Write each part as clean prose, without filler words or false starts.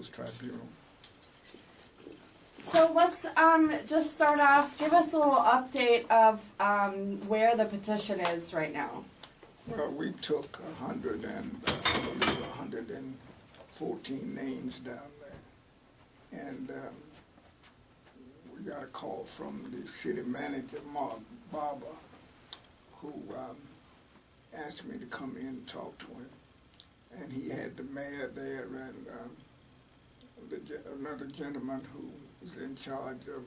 Appeals Tribunal. So let's just start off, give us a little update of where the petition is right now. Well, we took 114 names down there, and we got a call from the city manager, Barbara, who asked me to come in and talk to him. And he had the mayor there and another gentleman who was in charge of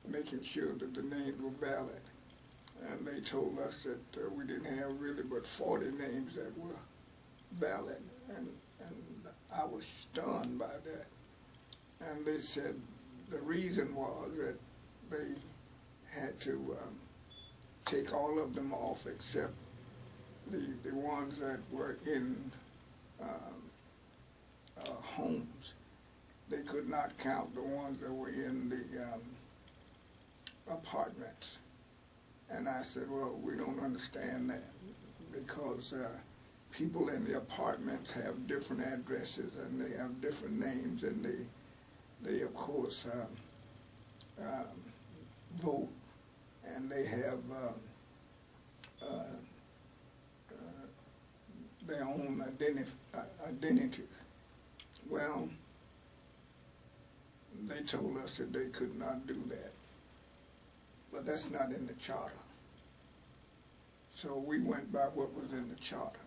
making sure that the names were valid. And they told us that we didn't have really but 40 names that were valid. And I was stunned by that. And they said the reason was that they had to take all of them off except the ones that were in homes. They could not count the ones that were in the apartments. And I said, well, we don't understand that because people in the apartments have different addresses and they have different names, and they of course vote, and they have their own identity. Well, they told us that they could not do that, but that's not in the charter. So we went by what was in the charter.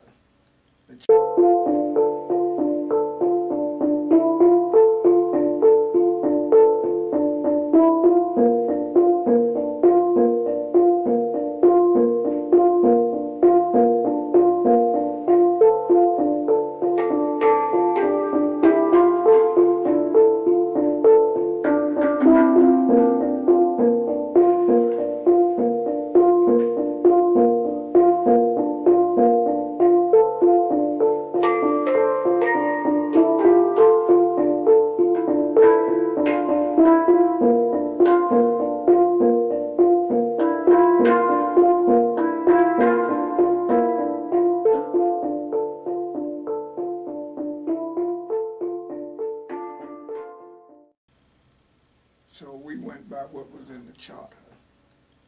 So we went by what was in the charter.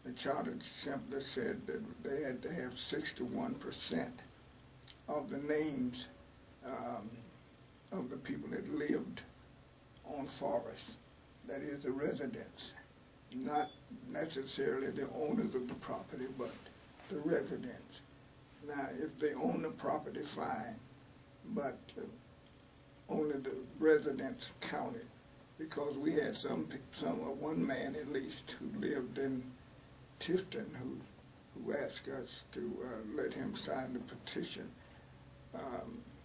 The charter simply said that they had to have 61% of the names of the people that lived on Forrest, that is the residents, not necessarily the owners of the property, but the residents. Now, if they own the property, fine, but only the residents counted, because we had one man at least who lived in Tifton who asked us to let him sign the petition.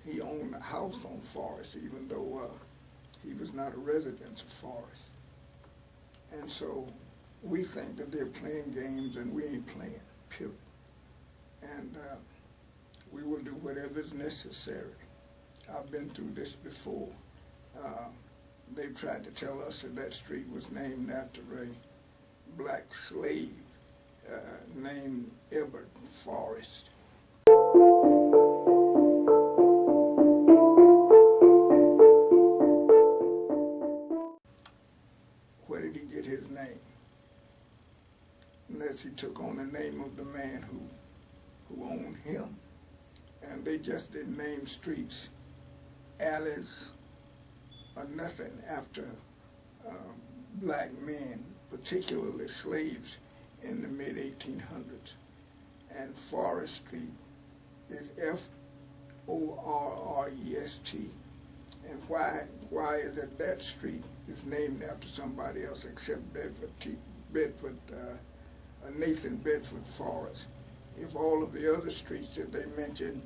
He owned a house on Forrest, even though he was not a resident of Forrest. And so we think that they're playing games, and we ain't playing, period. And we will do whatever is necessary. I've been through this before. They've tried to tell us that that street was named after a black slave named G.B.R. Forrest. Where did he get his name? Unless he took on the name of the man who owned him. And they just didn't name streets, alleys, or nothing after black men, particularly slaves in the mid-1800s. And Forrest Street is F-O-R-R-E-S-T. And why is it that street is named after somebody else except Nathan Bedford Forrest? If all of the other streets that they mentioned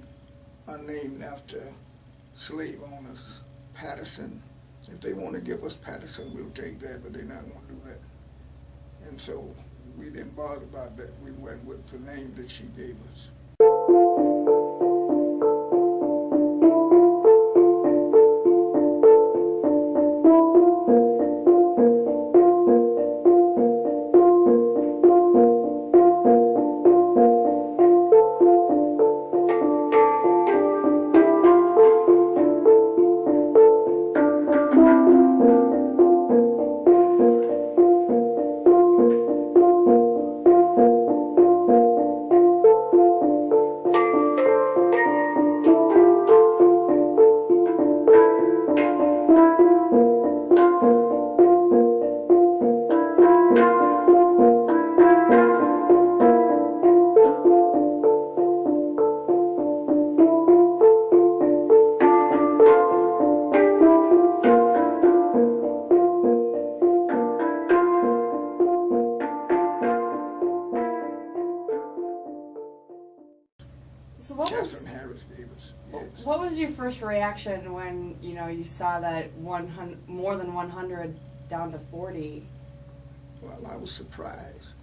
are named after slave owners, Patterson. If they want to give us Patterson, we'll take that, but they're not going to do that. And so we didn't bother about that. We went with the name that she gave us. was your first reaction when, you know, you saw that more than 100 down to 40? Well, I was surprised.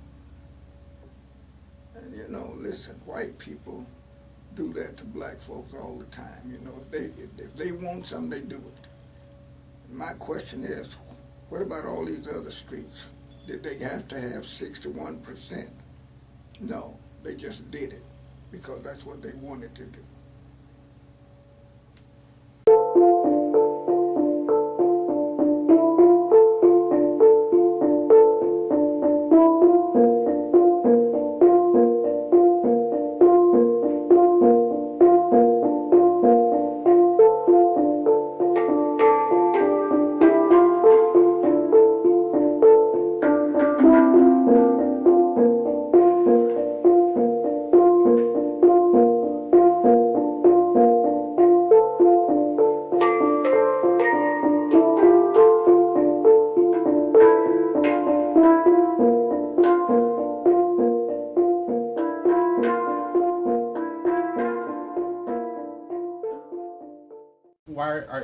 And you know, listen, white people do that to black folks all the time. You know, if they want something, they do it. My question is, what about all these other streets? Did they have to have 61%? No, they just did it because that's what they wanted to do.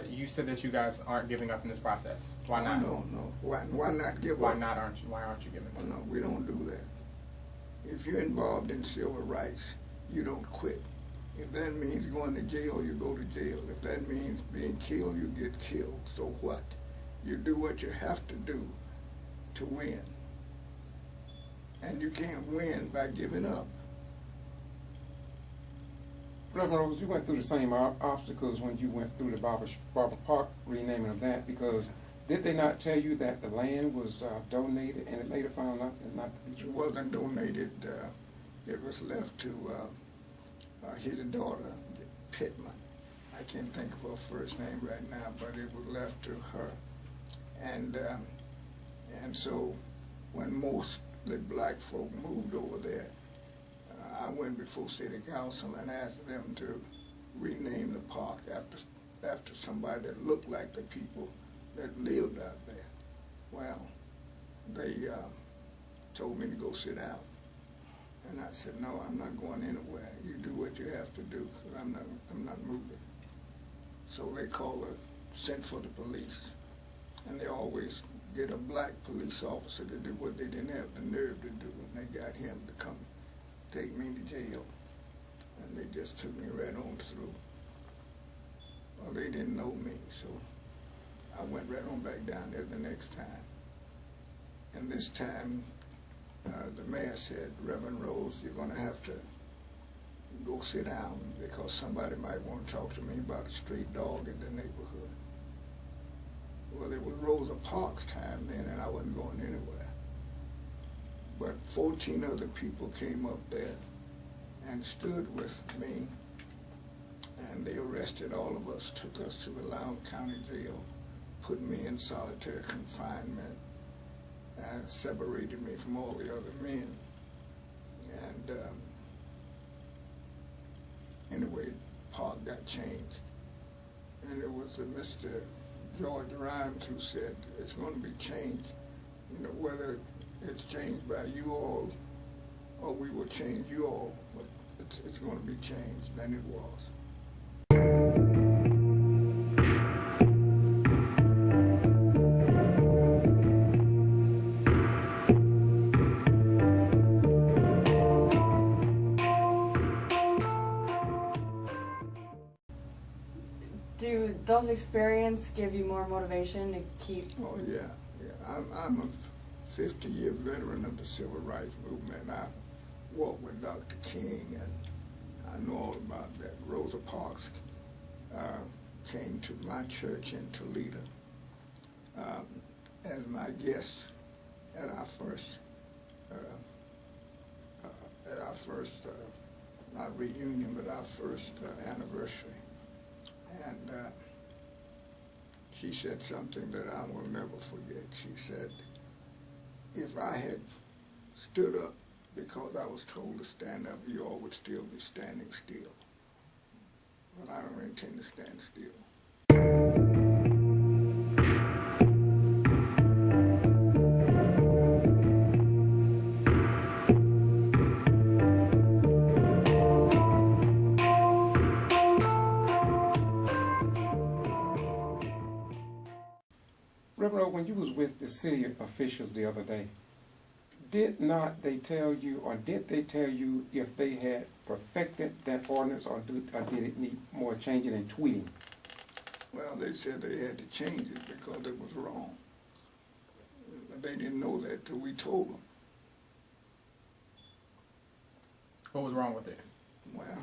You said that you guys aren't giving up in this process. Why not? No. Why not give Why up? not? Why aren't you giving up? No, we don't do that. If you're involved in civil rights, you don't quit. If that means going to jail, you go to jail. If that means being killed, you get killed. So what? You do what you have to do to win. And you can't win by giving up. Reverend Rose, you went through the same obstacles when you went through the Barber Park renaming of that, because did they not tell you that the land was donated and it later found out not to be true? It wasn't donated. It was left to his daughter, Pittman. I can't think of her first name right now, but it was left to her. And so when most the black folk moved over there, I went before City Council and asked them to rename the park after somebody that looked like the people that lived out there. Well, they told me to go sit down. And I said, no, I'm not going anywhere. You do what you have to do, but I'm not moving. So they sent for the police. And they always get a black police officer to do what they didn't have the nerve to do, and they got him to come take me to jail, and they just took me right on through. Well, they didn't know me, so I went right on back down there the next time. And this time, the mayor said, Reverend Rose, you're going to have to go sit down because somebody might want to talk to me about a stray dog in the neighborhood. Well, it was Rosa Parks' time then, and I wasn't going anywhere. But 14 other people came up there and stood with me, and they arrested all of us, took us to the Loudoun County Jail, put me in solitary confinement, and separated me from all the other men. And anyway, Park got changed. And it was Mr. George Rhymes who said, it's going to be changed, you know, whether it's changed by you all, or we will change you all, but it's going to be changed, and it was. Do those experiences give you more motivation to keep? Oh yeah. I'm a 50-year veteran of the civil rights movement. I walked with Dr. King, and I know all about that. Rosa Parks came to my church in Toledo as my guest at our first not reunion, but our first anniversary. And she said something that I will never forget. She said, if I had stood up because I was told to stand up, you all would still be standing still. But I don't intend to stand still. Reverend O, when you was with the city officials the other day, did not they tell you, or did they tell you if they had perfected that ordinance, or did it need more changing and tweaking? Well, they said they had to change it because it was wrong. But they didn't know that till we told them. What was wrong with it? Well,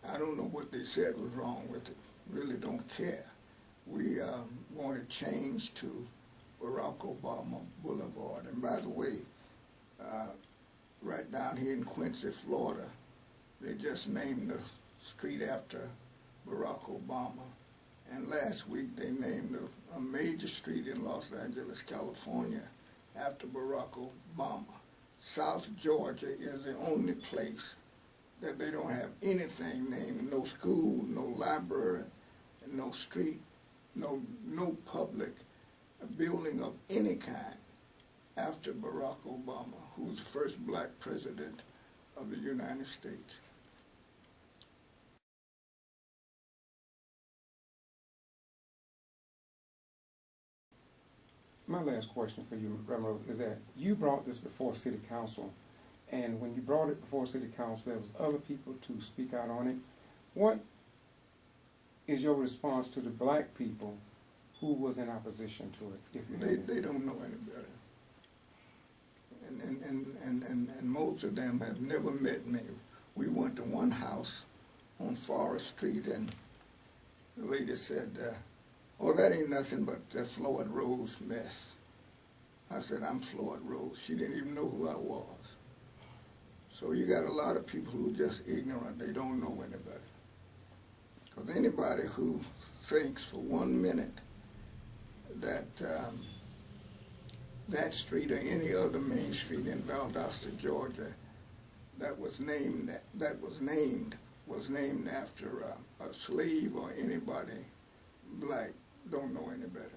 I don't know what they said was wrong with it. Really don't care. We want to change to Barack Obama Boulevard. And by the way, right down here in Quincy, Florida, they just named the street after Barack Obama. And last week they named a major street in Los Angeles, California, after Barack Obama. South Georgia is the only place that they don't have anything named, no school, no library, and no street, no public building of any kind after Barack Obama, who was the first black president of the United States. My last question for you, Reverend O, is that you brought this before City Council, and when you brought it before City Council, there was other people to speak out on it. What is your response to the black people who was in opposition to it, if you have They don't know any better. And most of them have never met me. We went to one house on Forrest Street, and the lady said, oh, that ain't nothing but that Floyd Rose mess. I said, I'm Floyd Rose. She didn't even know who I was. So you got a lot of people who are just ignorant. They don't know any better. Because anybody who thinks for 1 minute that that street or any other main street in Valdosta, Georgia, that was named after a slave or anybody black, don't know any better.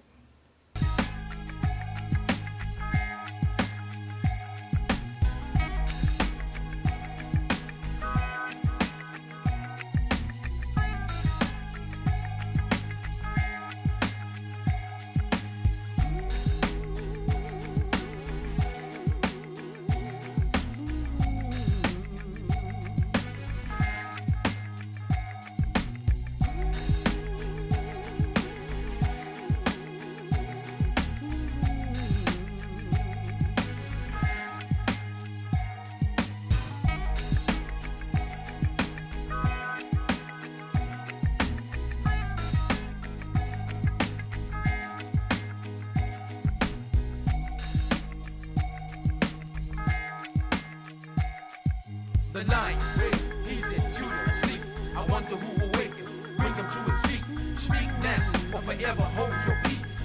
The night where he's in Judah asleep. I wonder who will wake him, bring him to his feet. Speak now or forever hold your peace.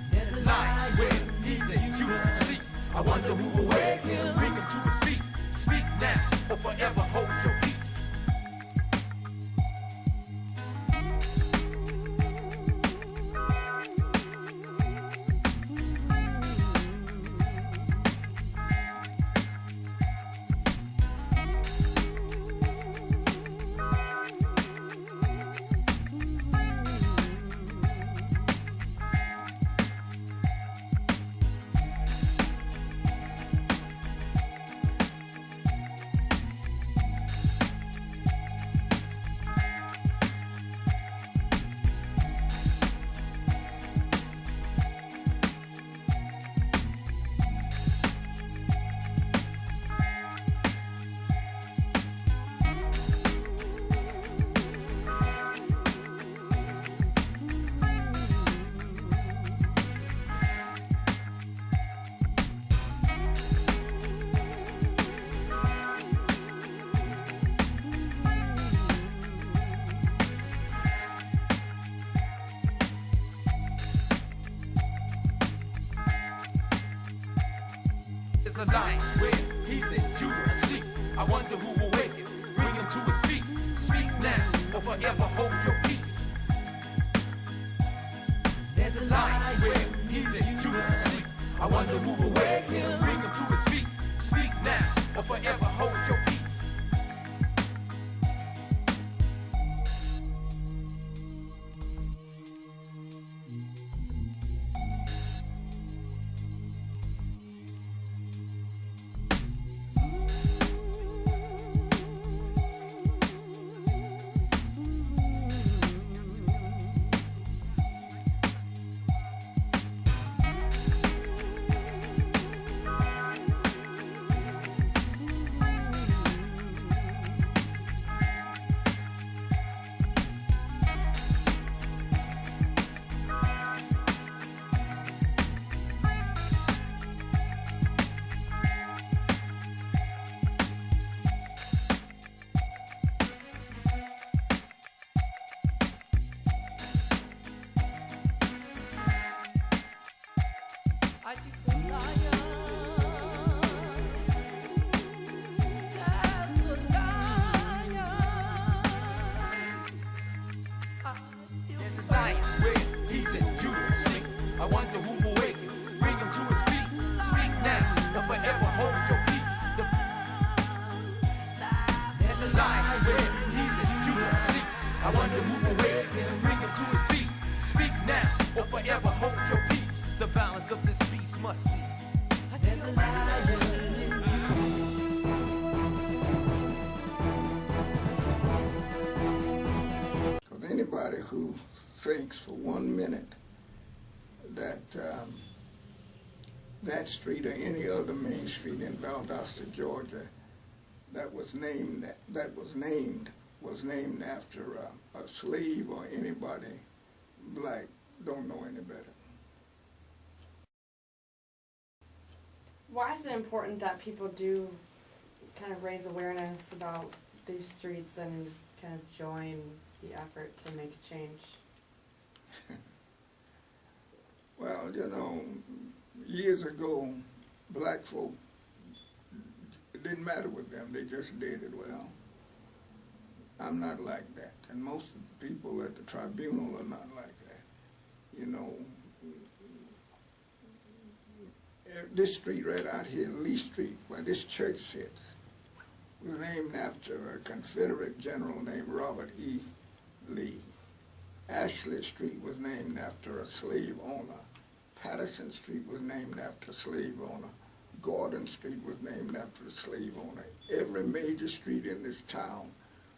There's a night where he's in Judah asleep. I wonder who will wake him, bring him to his feet. Speak now or forever hold your peace. A night where he's in Judah asleep. I wonder who will wake him, bring him to his feet. Speak now or forever hold your peace. There's a night where he's in Judah asleep. I wonder who will wake him, bring him to his feet. Speak now or forever hold your peace. There's a lion where he's in Judah sleep. I wonder who will wake him, bring him to his feet. Speak now, or forever hold your peace. There's a lion where he's in Judah sleep. I wonder who will wake him, bring him to his feet. Speak now, or forever hold your peace. The violence of this beast must cease. There's a lion in Because anybody who thinks for 1 minute that that street or any other main street in Valdosta, Georgia, that was named after a slave or anybody black, don't know any better. Why is it important that people do kind of raise awareness about these streets and kind of join the effort to make a change? Well, you know, years ago, black folk, it didn't matter with them, they just did it well. I'm not like that, and most of the people at the tribunal are not like that. You know, this street right out here, Lee Street, where this church sits, was named after a Confederate general named Robert E. Lee. Ashley Street was named after a slave owner. Patterson Street was named after a slave owner. Gordon Street was named after a slave owner. Every major street in this town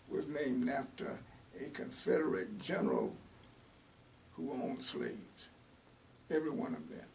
was named after a Confederate general who owned slaves. Every one of them.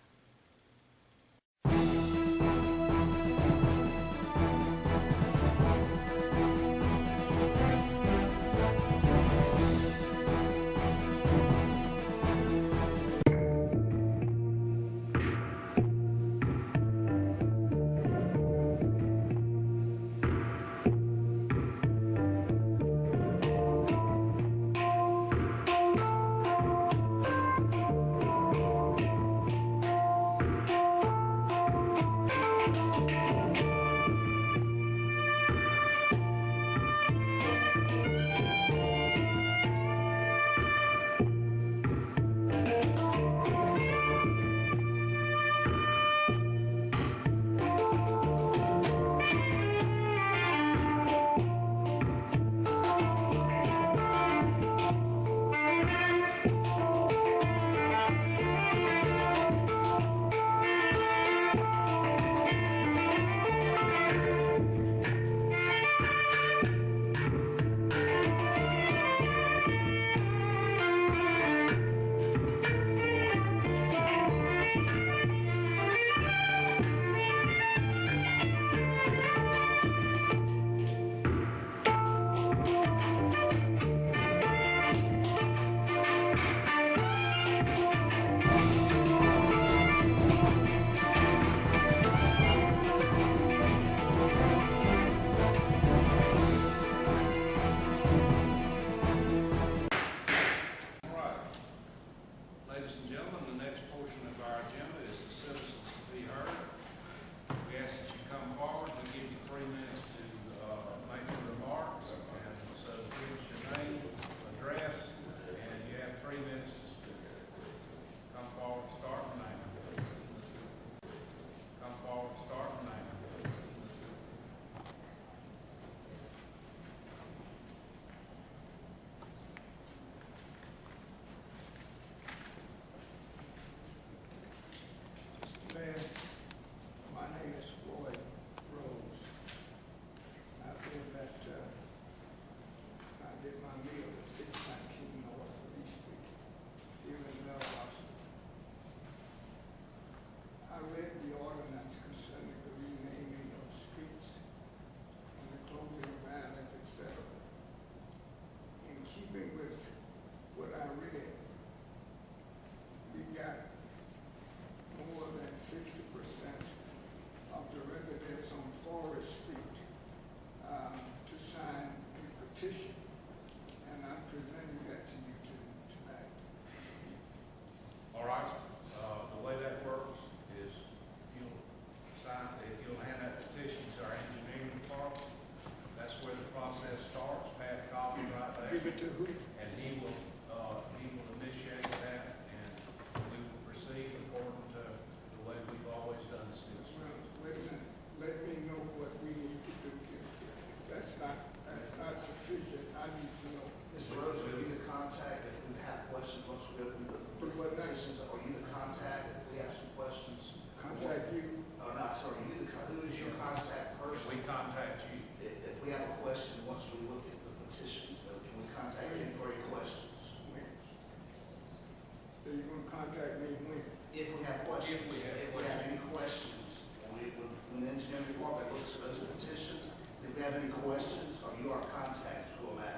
So you're gonna contact me when? If we have questions, if we have any questions, when the engineering department looks at those petitions, if we have any questions, or you are contacted, who I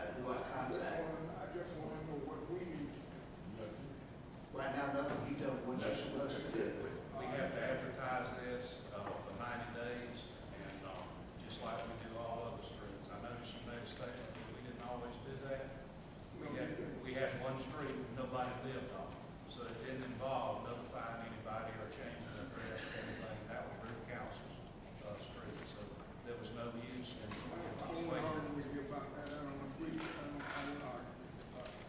contact. I just wanna know what we need to do. Right now, nothing you don't, what you're supposed to do. We have to advertise this for 90 days, and just like we do all other streets. I noticed you made a statement that we didn't always do that. We had one street nobody lived on, so it didn't involve notifying anybody or changing the address or anything. That was Rick Council's street, so there was no use in I don't wanna argue with you about that, I don't agree, I don't argue with you about it.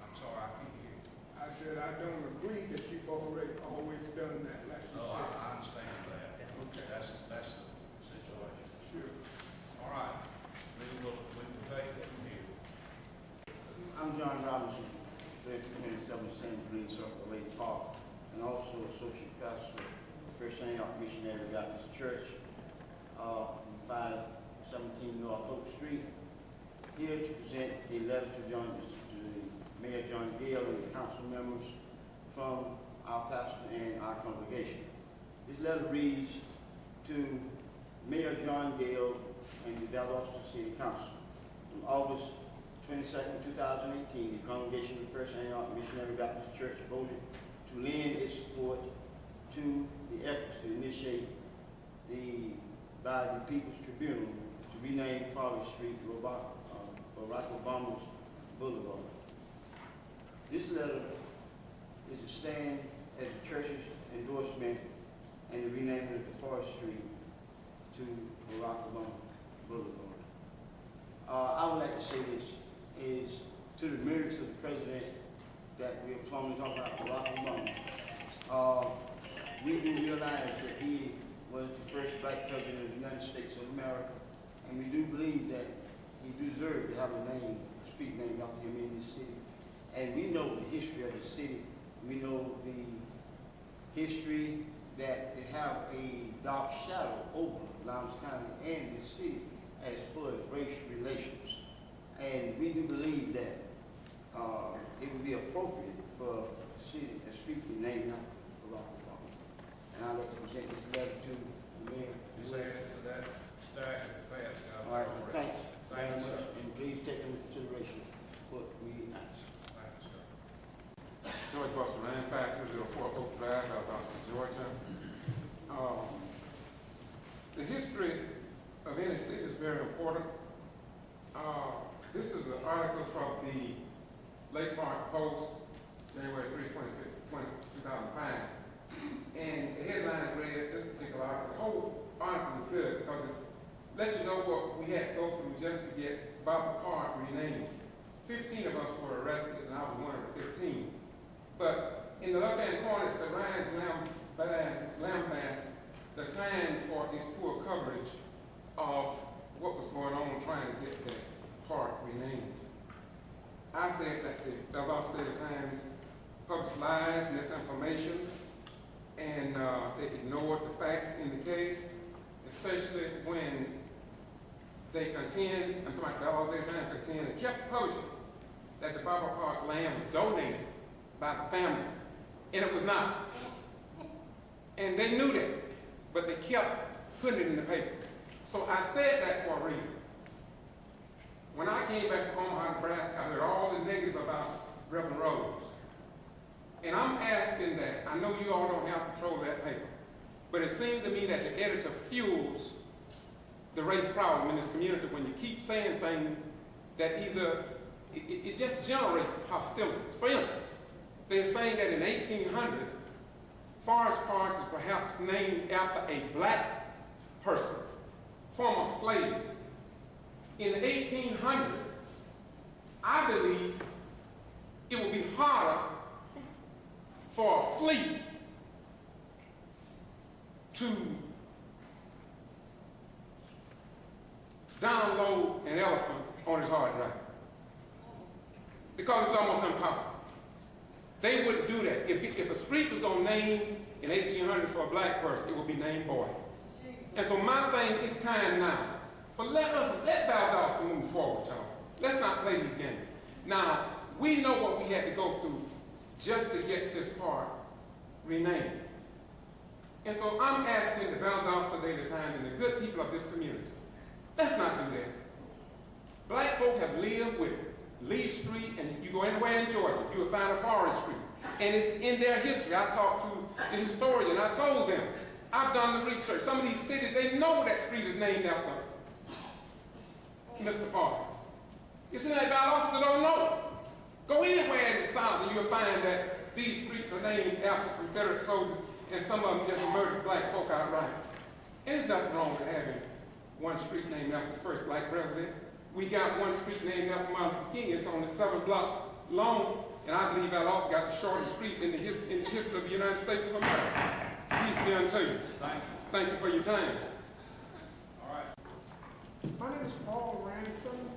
I'm sorry, I can't hear you. I said, I don't agree that you've always done that, like you Oh, said. I understand that. Okay. That's the situation. Sure. All right, we will take it from here. I'm John Robinson, 3227 St. Green Circle, Lake Park, and also Associate Pastor of First Antioch Missionary Baptist Church, 517 North Oak Street, here to present a letter to Mayor John Gale and the council members from our pastor and our congregation. This letter reads to Mayor John Gale and the Valdosta City Council. On August 22nd, 2018, the congregation of First Antioch Missionary Baptist Church voted to lend its support to the efforts to initiate by the People's Tribunal to rename Forrest Street Barack Obama's Boulevard. This letter is a stand as the church's endorsement and the renaming of the Forrest Street to Barack Obama Boulevard. I would like to say this is to the merits of the president that we are formally talking about, Barack Obama. We do realize that he was the first black president of the United States of America, and we do believe that he deserved to have a street named after him in this city. And we know the history of the city. We know the history that it have a dark shadow over Lowndes County and the city as far as race relations. And we do believe that it would be appropriate for a street to be named after Barack Obama. And I'd like to present this letter to the mayor. You say it to that stack of pass. All right, thanks very Thank you, much, sir. and please take into consideration what we ask. Thank you, sir. George Buster, Land 5204 Oak Drive, Valdosta, Georgia. The history of any city is very important. This is an article from the Lake Park Post, January 3, 2005. And the headline read, this particular article, the whole article is good because it lets you know what we had to go through just to get Bible Park renamed. 15 of us were arrested, and I was one of the 15. But in the left-hand corner, it says Ryan's lambast the time for its poor coverage of what was going on trying to get the park renamed. I said that the Valdosta Times published lies, misinformation, and they ignored the facts in the case, especially when they contend, I'm talking about the Valdosta Times contend, and kept publishing that the Bible Park land was donated by the family, and it was not. And they knew that, but they kept putting it in the paper. So I said that for a reason. When I came back from Omaha, Nebraska, I heard all the negative about Reverend Rose. And I'm asking that, I know you all don't have control of that paper, but it seems to me that the editor fuels the race problem in this community when you keep saying things that either, it just generates hostilities. For instance, they're saying that in 1800s, Forest Park is perhaps named after a black person, former slave. In the 1800s, I believe it would be harder for a fleet to download an elephant on his hard drive because it's almost impossible. They wouldn't do that. If a street was going to name in 1800 for a black person, it would be named Boyd. And so my thing is time now. But let Valdosta move forward, y'all. Let's not play these games. Now, we know what we had to go through just to get this park renamed. And so I'm asking the Valdosta Daily Times and the good people of this community, let's not do that. Black folk have lived with Lee Street, and if you go anywhere in Georgia, you will find a Forrest Street. And it's in their history. I talked to the historian. I told them, I've done the research. Some of these cities, they know that street is named after Mr. Forrest. You see, like Valdosta don't know. Go anywhere in the South, and you'll find that these streets are named after Confederate soldiers, and some of them just murdered black folk outright. And there's nothing wrong with having one street named after the first black president. We got one street named after Martin Luther King. It's only 7 blocks long, and I believe I've also got the shortest street in the history of the United States of America. Peace be unto you. Thank you for your time. All right. My name is Paul Ransom,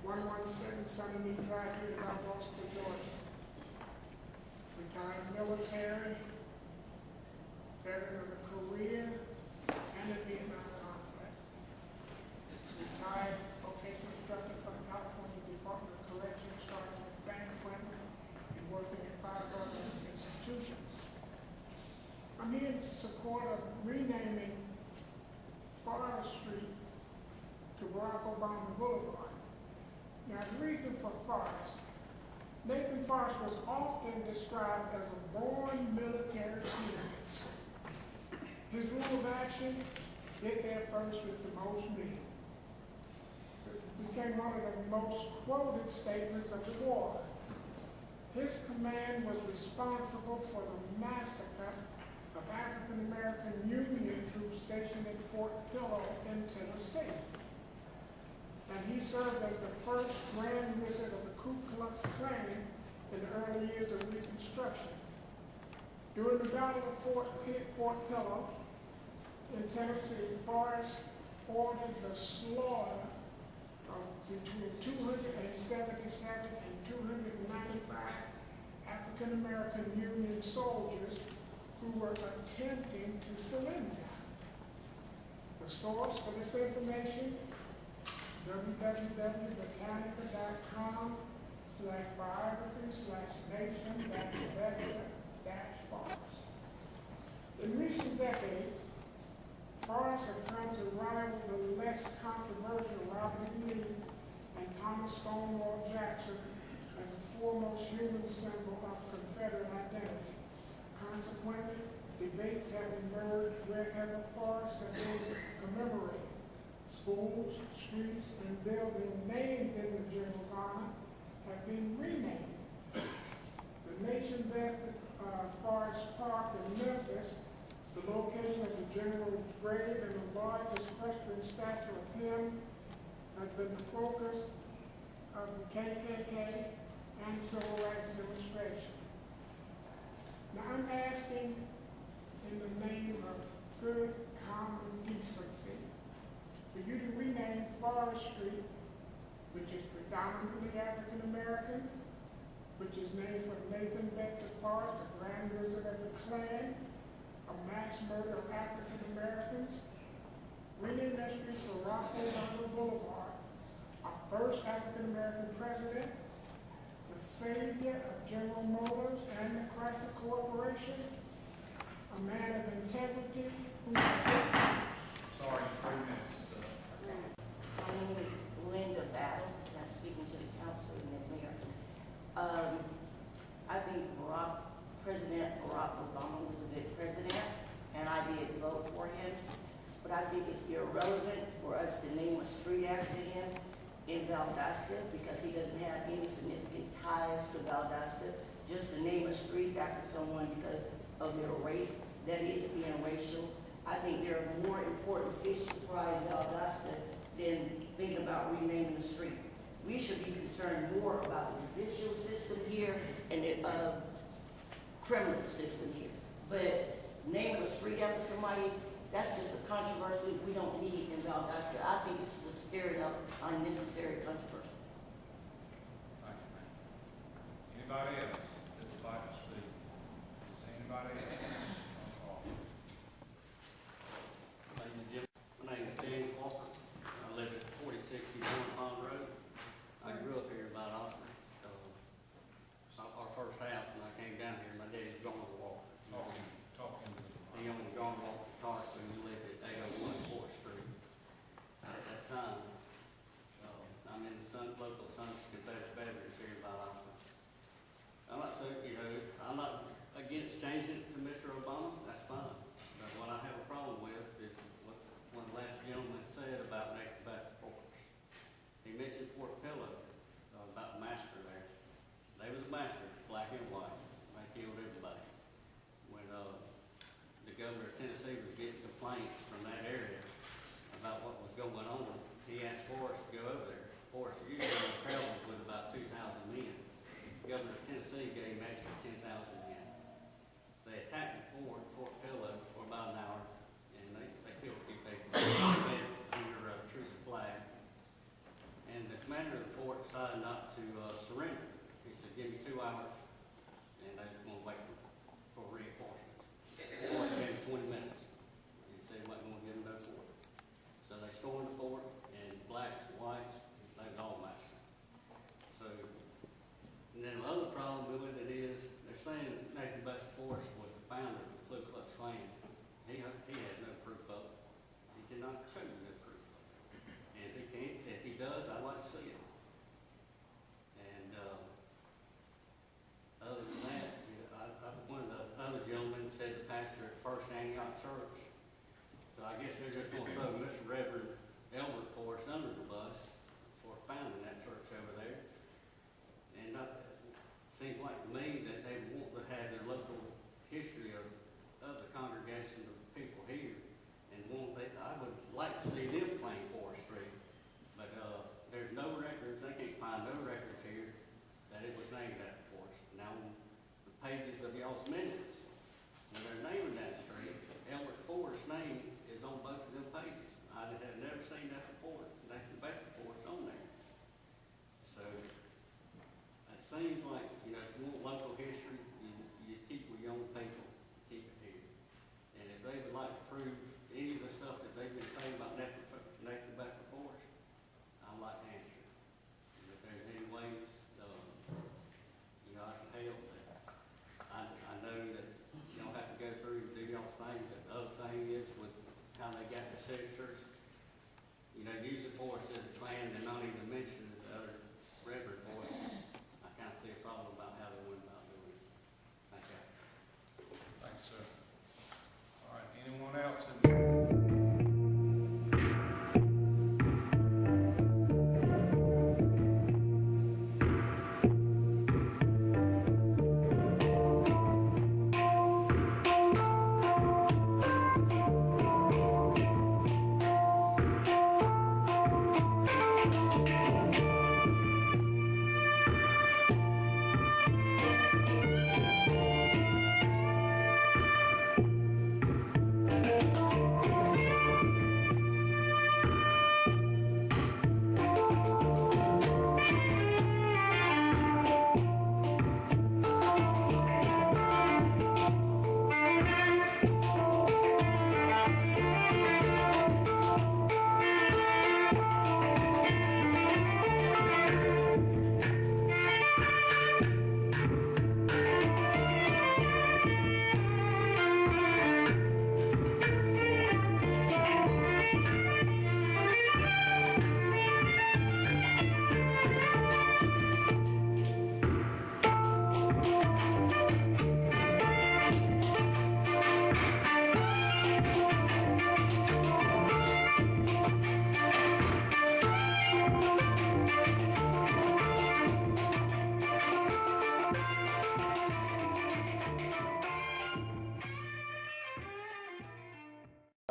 117 Sunnymead Drive, here in Valdosta, Georgia. Retired military, veteran of the Korea and the Vietnam conflict. Retired vocational instructor from the California Department of Corrections, starting at San Quentin and working at 5 other institutions. I'm here in support of renaming Forrest Street to Barack Obama Boulevard. Now, the reason for Forrest, Nathan Forrest was often described as a born military genius. His rule of action, get there first with the most men. It became one of the most quoted statements of the war. His command was responsible for the massacre of African American Union troops stationed at Fort Pillow in Tennessee. And he served as the first Grand Wizard of the Ku Klux Klan in the early years of Reconstruction. During the Battle of Fort Pillow in Tennessee, Forrest ordered the slaughter of between 277 and 295 African American Union soldiers who were attempting to surrender. The source for this information, www.biography/nation-vector-Forrest. In recent decades, Forrest have come to rival the less controversial Robert E. Lee and Thomas Stonewall Jackson as the foremost human symbol of Confederate identity. Consequently, debates have emerged wherever Forrest has been commemorated. Schools, streets, and buildings named in the general honor have been renamed. The nation-vector Forrest Park in Memphis, the location of the general's grave and the largest equestrian statue of him, has been the focus of the KKK and civil rights demonstration. Now I'm asking in the name of good common decency for you to rename Forrest Street, which is predominantly African American, which is named for Nathan Bedford Forrest, the Grand Wizard of the Klan, a mass murder of African Americans. Rename that street for Barack Obama Boulevard, our first African American president, the savior of General Motors and the Chrysler Corporation, a man of integrity who. Sorry, 3 minutes. My name is Linda Battle, and I'm speaking to the council and the mayor. I think President Barack Obama was a good president, and I did vote for him. But I think it's irrelevant for us to name a street after him in Valdosta because he doesn't have any significant ties to Valdosta. Just to name a street after someone because of their race, that is being racial. I think there are more important fish to fry in Valdosta than think about renaming the street. We should be concerned more about the judicial system here and the criminal system here. But naming a street after somebody, that's just a controversy we don't need in Valdosta. I think it's just stirring up unnecessary controversy. Thank you, ma'am. Anybody else that would like to speak? Is anybody else? My name is James Walker. I live at 4061 Pond Road. I grew up here in Valdosta. Our first house saying that Nathan Buster Forrest was the founder of the Ku Klux Klan. He has no proof of it. He cannot show you no proof of it. And if he can't, if he does, I'd like to see it. And other than that, you know, one of the other gentlemen said the pastor at First Antioch Church. So I guess they're just going to throw Mr. Reverend Elbert Forrest under the bus for founding that church over there. And it seems like to me that they want to have their local history of the congregation of people here, and I would like to see them claim Forest Street, but there's no records. They can't find no records here that it was named after Forrest. Now, the pages of y'all's minutes, when they're naming that street, Elbert Forrest's name is on both of them pages. I have never seen Nathan Buster Forrest on there. So it seems like, you know, if you want local history, you keep with your own people, keep it here. And if they would like to prove any of the stuff that they've been saying about Nathan Buster Forrest, I'd like to answer. And if there's any ways, you know, I can help. I know that you don't have to go through and do y'all's things. But the other thing is with how they got the signatures, you know, using Forrest as a plan and not even mentioning the other Reverend Forrest. I kind of see a problem about how they went about doing it. Thank you. Thanks, sir. All right, anyone else? In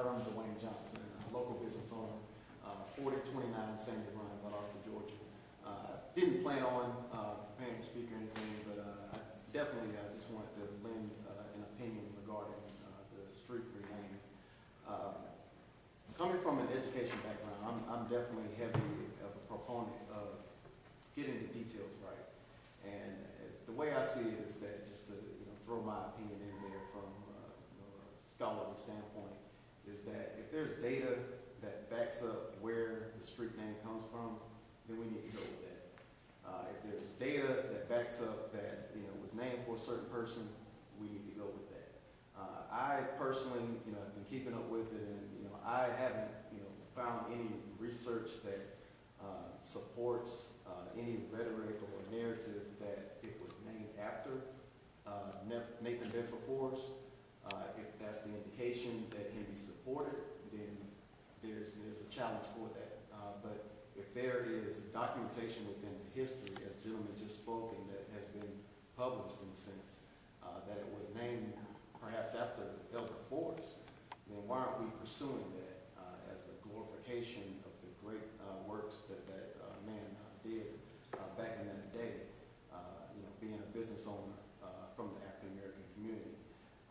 I'm Dwayne Johnson, a local business owner, 4029 Sandy Run, Valdosta, Georgia. Didn't plan on preparing to speak or anything, but I definitely just wanted to lend an opinion regarding the street renaming. Coming from an education background, I'm definitely heavy of a proponent of getting the details right. And the way I see it is that just to throw my opinion in there from a scholarly standpoint, is that if there's data that backs up where the street name comes from, then we need to go with that. If there's data that backs up that it was named for a certain person, we need to go with that. I personally, have been keeping up with it, and I haven't, found any research that supports any rhetoric or narrative that it was named after Nathan Bedford Forrest. If that's the indication that can be supported, then there's a challenge for that. But if there is documentation within the history, as the gentleman just spoke, and that has been published in a sense, that it was named perhaps after Elbert Forrest, then why aren't we pursuing that as a glorification of the great works that man did back in that day, being a business owner from the African American community?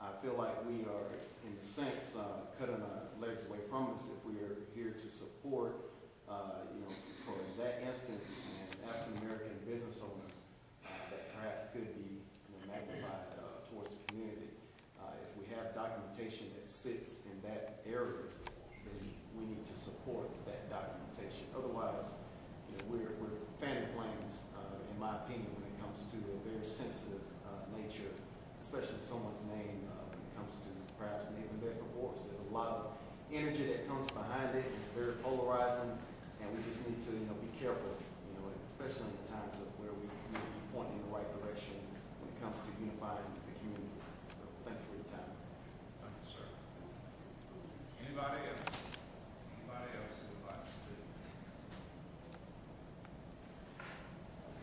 I feel like we are, in a sense, cutting our legs away from us if we are here to support, for that instance, an African American business owner that perhaps could be magnified towards the community. If we have documentation that sits in that area, then we need to support that documentation. Otherwise, we're fanning flames, in my opinion, when it comes to a very sensitive nature especially someone's name when it comes to perhaps Nathan Bedford Forrest. There's a lot of energy that comes behind it. It's very polarizing, and we just need to, be careful, especially in the times of where we need to be pointing in the right direction when it comes to unifying the community. So thank you for your time. Thank you, sir. Anybody else? Anybody else who would like to speak?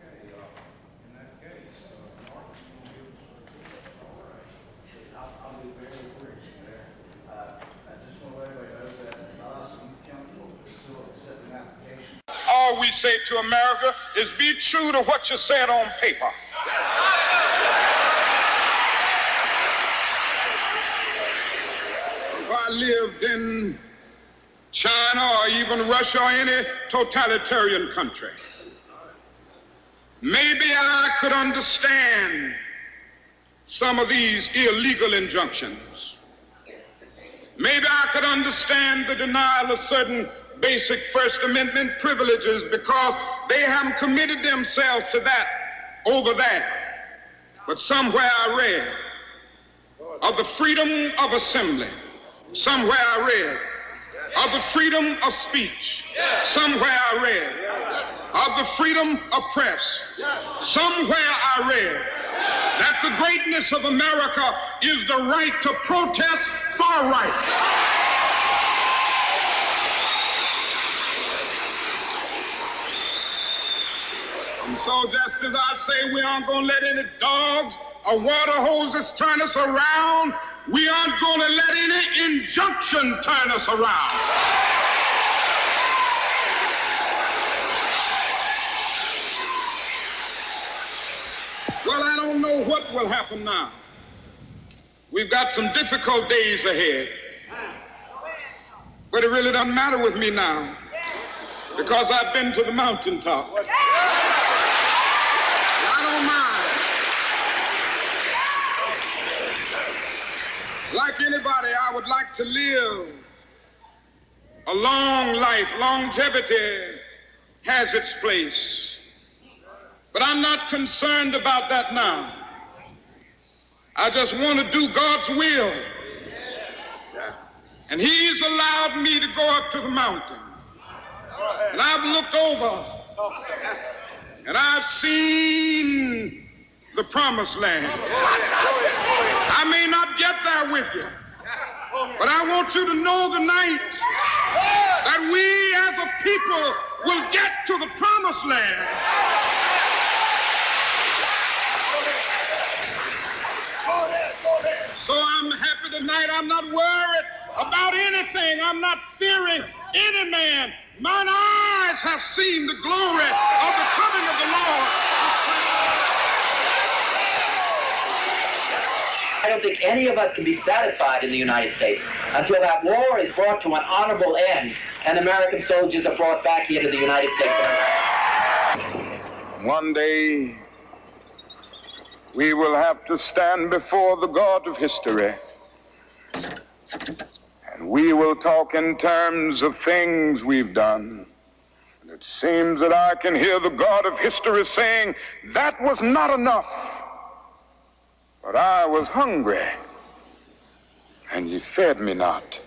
Okay, in that case, Mark, you want to give us a report? All right. I'll be very brief there. I just want to let everybody know that the last council is still accepting applications. All we say to America is be true to what you said on paper. If I lived in China or even Russia or any totalitarian country, maybe I could understand some of these illegal injunctions. Maybe I could understand the denial of certain basic First Amendment privileges because they haven't committed themselves to that over there. But somewhere I read of the freedom of assembly. Somewhere I read of the freedom of speech. Somewhere I read of the freedom of press. Somewhere I read that the greatness of America is the right to protest far right. And so just as I say we aren't going to let any dogs or water hoses turn us around, we aren't going to let any injunction turn us around. Well, I don't know what will happen now. We've got some difficult days ahead. But it really doesn't matter with me now because I've been to the mountaintop. I don't mind. Like anybody, I would like to live a long life. Longevity has its place. But I'm not concerned about that now. I just want to do God's will. And He's allowed me to go up to the mountain. And I've looked over and I've seen the promised land. I may not get there with you, but I want you to know tonight that we as a people will get to the promised land. So I'm happy tonight. I'm not worried about anything. I'm not fearing any man. Mine eyes have seen the glory of the coming of the Lord. I don't think any of us can be satisfied in the United States until that war is brought to an honorable end and American soldiers are brought back here to the United States of America. One day, we will have to stand before the God of history. And we will talk in terms of things we've done. And it seems that I can hear the God of history saying, that was not enough. But I was hungry, and ye fed me not.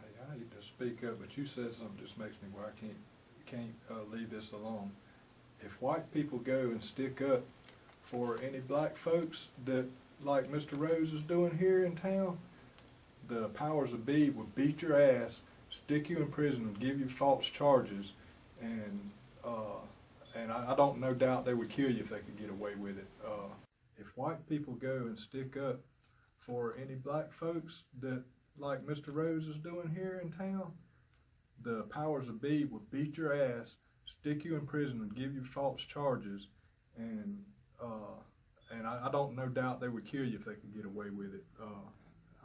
Hey, I hate to speak up, but you said something that just makes me where I can't leave this alone. If white people go and stick up for any black folks that, like Mr. Rose is doing here in town, the powers that be will beat your ass, stick you in prison, and give you false charges, and I don't no doubt they would kill you if they could get away with it. If white people go and stick up for any black folks that, like Mr. Rose is doing here in town, the powers that be will beat your ass, stick you in prison, and give you false charges, and I don't no doubt they would kill you if they could get away with it.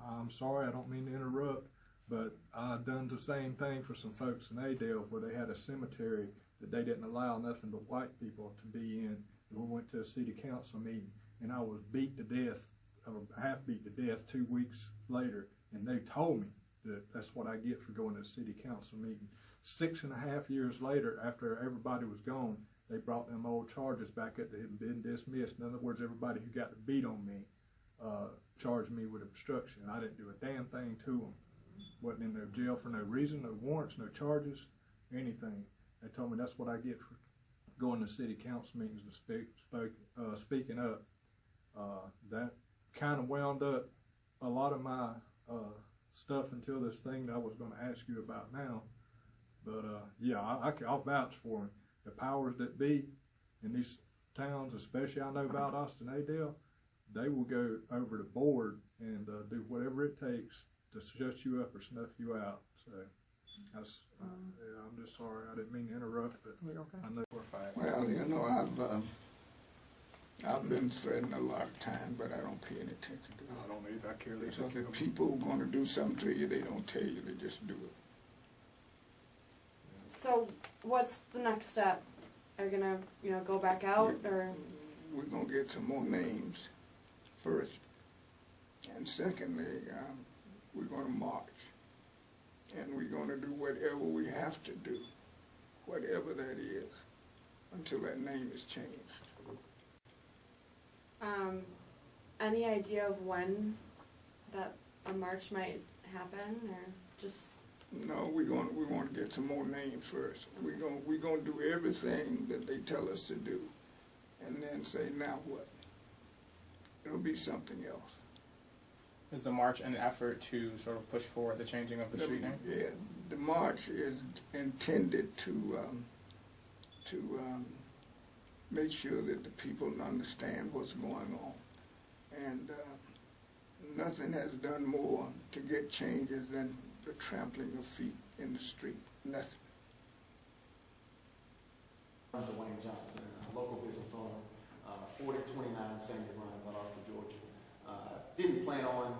I'm sorry, I don't mean to interrupt, but I've done the same thing for some folks in Adel where they had a cemetery that they didn't allow nothing but white people to be in. And we went to a city council meeting, and I was beat to death, or half beat to death 2 weeks later, and they told me that that's what I get for going to a city council meeting. 6.5 years later, after everybody was gone, they brought them old charges back up that had been dismissed. In other words, everybody who got the beat on me charged me with obstruction. I didn't do a damn thing to them. Wasn't in their jail for no reason, no warrants, no charges, anything. They told me that's what I get for going to city council meetings and speaking up. That kind of wound up a lot of my stuff until this thing that I was going to ask you about now. But yeah, I'll vouch for them. The powers that be in these towns, especially I know about Austin Adel, they will go over the board and do whatever it takes to shut you up or snuff you out. So that's, yeah, I'm just sorry. I didn't mean to interrupt, but I know we're fine. Well, you know, I've been threatened a lot of times, but I don't pay any attention to it. I don't either. I care less. Because if people want to do something to you, they don't tell you, they just do it. So what's the next step? Are you gonna, go back out, or? We're going to get some more names first. And secondly, we're going to march. And we're going to do whatever we have to do, whatever that is, until that name is changed. Any idea of when that a march might happen, or just? No, we want to get some more names first. Okay. We're going to do everything that they tell us to do, and then say, now what? It'll be something else. Is the march an effort to sort of push forward the changing of the street name? Yeah, the march is intended to make sure that the people understand what's going on. And nothing has done more to get changes than the trampling of feet in the street. Nothing. I'm Dwayne Johnson, a local business owner, 4029 Sandy Run, Valdosta, Georgia. Didn't plan on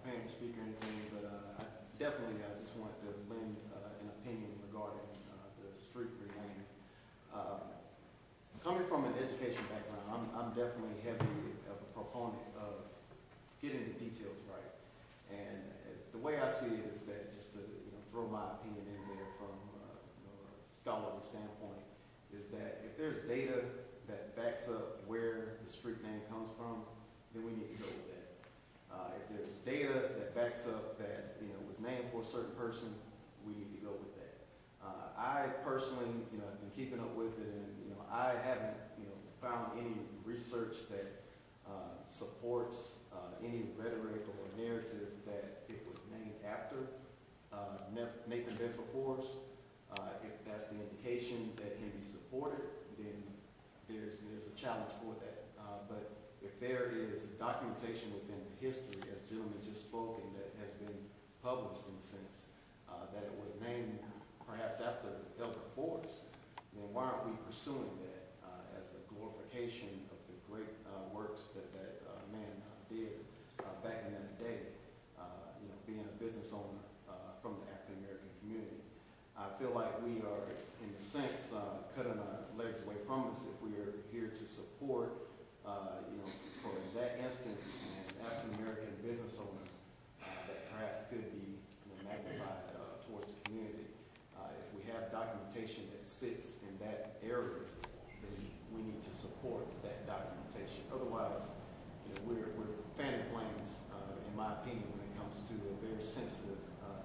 preparing to speak or anything, but I definitely just wanted to lend an opinion regarding the street renaming. Coming from an education background, I'm definitely heavy of a proponent of getting the details right. And the way I see it is that, just to throw my opinion in there from a scholarly standpoint, is that if there's data that backs up where the street name comes from, then we need to go with that. If there's data that backs up that it was named for a certain person, we need to go with that. I personally, have been keeping up with it, and I haven't, found any research that supports any rhetoric or narrative that it was named after Nathan Bedford Forrest. If that's the indication that can be supported, then there's a challenge for that. But if there is documentation within the history, as the gentleman just spoke, and that has been published in a sense, that it was named perhaps after Elder Forrest, then why aren't we pursuing that as a glorification of the great works that man did back in that day, being a business owner from the African American community? I feel like we are, in a sense, cutting our legs away from us if we are here to support, for that instance, an African American business owner that perhaps could be magnified towards the community. If we have documentation that sits in that area, then we need to support that documentation. Otherwise, we're fanning flames, in my opinion, when it comes to a very sensitive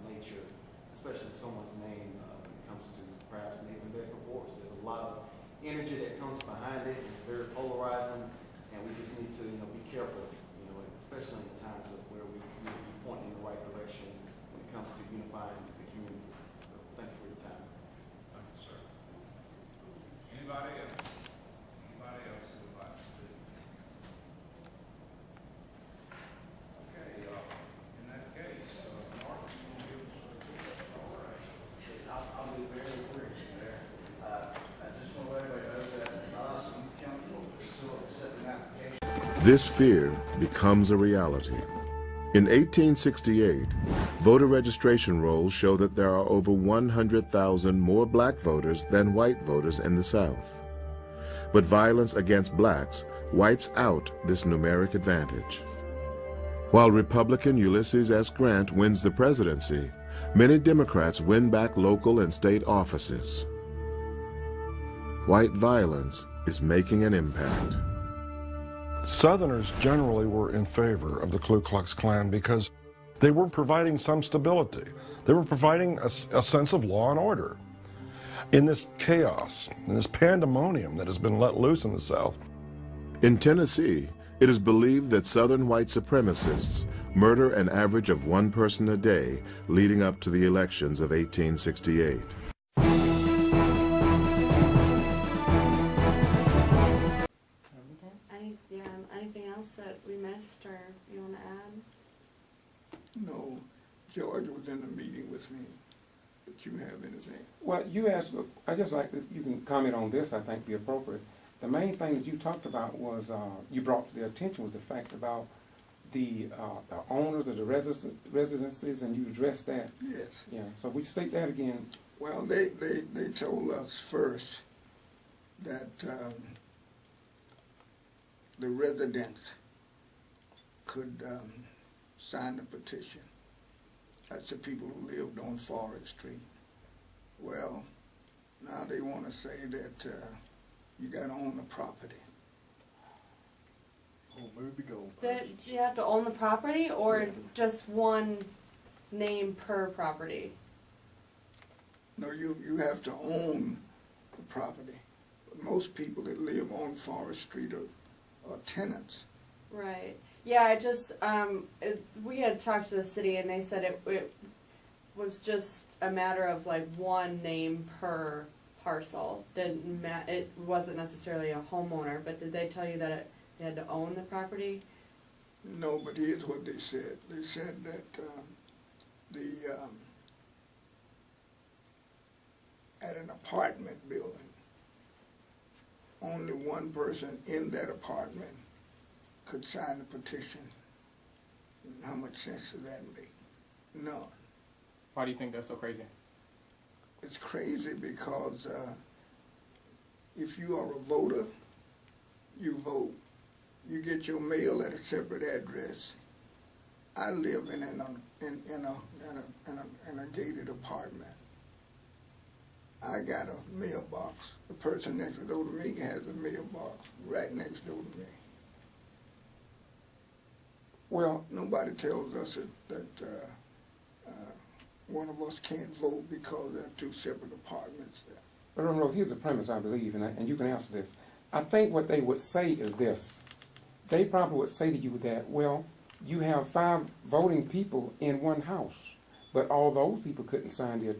nature, especially someone's name when it comes to perhaps Nathan Bedford Forrest. There's a lot of energy that comes behind it. It's very polarizing, and we just need to be careful, especially in the times of where we need to be pointing in the right direction when it comes to unifying the community. So thank you for your time. Thank you, sir. Anybody else? Anybody else who would like to speak? Okay, in that case, Mark, you want to give us a report? All right. I'll be very brief there. I just want to let everybody know that Austin Council is still accepting applications. This fear becomes a reality. In 1868, voter registration rolls show that there are over 100,000 more black voters than white voters in the South. But violence against blacks wipes out this numeric advantage. While Republican Ulysses S. Grant wins the presidency, many Democrats win back local and state offices. white violence is making an impact. Southerners generally were in favor of the Ku Klux Klan because they were providing some stability. They were providing a sense of law and order. In this chaos, in this pandemonium that has been let loose in the South. In Tennessee, it is believed that Southern white supremacists murder an average of one person a day leading up to the elections of 1868. Anything else that we missed or you want to add? No, George was in the meeting with me, but you have anything? Well, you asked, I just like that you can comment on this, I think be appropriate. The main thing that you talked about was, you brought to their attention was the fact about the owners of the residences, and you addressed that. Yes. Yeah, so we state that again. Well, they told us first that the residents could sign the petition. That's the people who lived on Forrest Street. Well, now they want to say that you got to own the property. Oh, movie gold. That you have to own the property, or Yeah. just one name per property? No, you have to own the property. But most people that live on Forrest Street are tenants. Right. Yeah, I just, we had talked to the city and they said it was just a matter of like one name per parcel. It wasn't necessarily a homeowner, but did they tell you that they had to own the property? No, but here's what they said. They said that at an apartment building, only one person in that apartment could sign the petition. How much sense does that make? None. Why do you think that's so crazy? It's crazy because if you are a voter, you vote. You get your mail at a separate address. I live in a gated apartment. I got a mailbox. The person next door to me has a mailbox right next door to me. Well, nobody tells us that one of us can't vote because there are two separate apartments there. But here's the premise, I believe, and you can answer this. I think what they would say is this. They probably would say to you that, well, you have 5 voting people in one house, but all those people couldn't sign the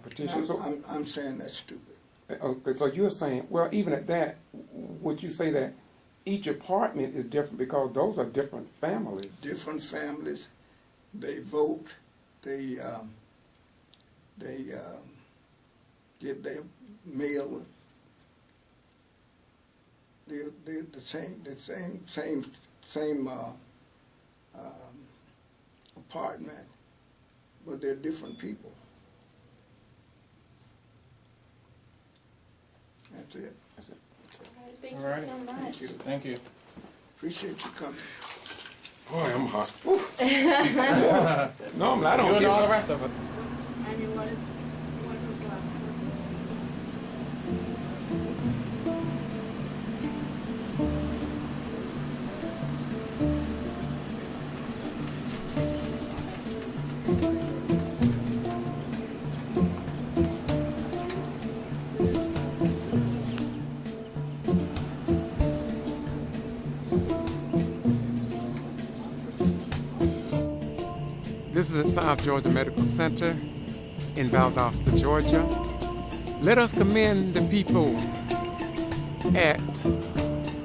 petition. I'm saying that's stupid. Okay, so you're saying, well, even at that, would you say that each apartment is different because those are different families? Different families. They vote. They get their mail. They're the same apartment, but they're different people. That's it. All right, thank All you right. so much. Thank you. Thank you. Appreciate you coming. Boy, I'm hot. Normally, I don't You and get all the rest of it. I mean, what was the last one? This is at South Georgia Medical Center in Valdosta, Georgia. Let us commend the people at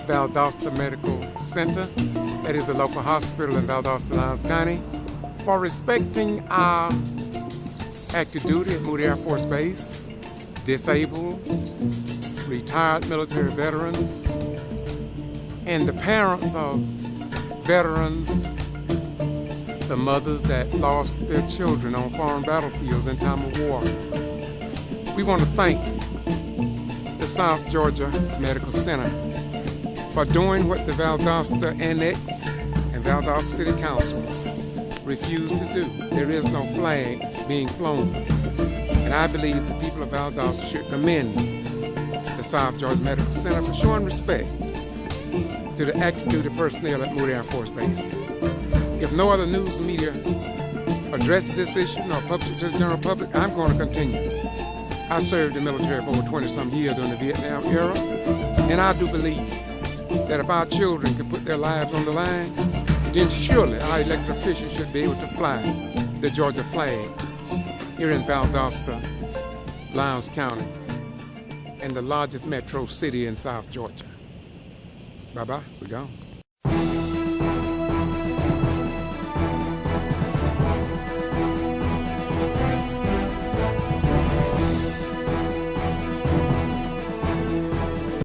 Valdosta Medical Center, that is the local hospital in Valdosta, Niles County, for respecting our active duty at Moody Air Force Base, disabled, retired military veterans, and the parents of veterans, the mothers that lost their children on foreign battlefields in time of war. We want to thank the South Georgia Medical Center for doing what the Valdosta Annex and Valdosta City Council refused to do. There is no flag being flown. And I believe the people of Valdosta should commend the South Georgia Medical Center for showing respect to the active duty personnel at Moody Air Force Base. If no other news media addresses this issue nor publish it to the general public, I'm going to continue. I served in the military for over 20-some years during the Vietnam era, and I do believe that if our children can put their lives on the line, then surely our elected officials should be able to fly the Georgia flag here in Valdosta, Lowndes County, and the largest metro city in South Georgia. Bye-bye, we're gone.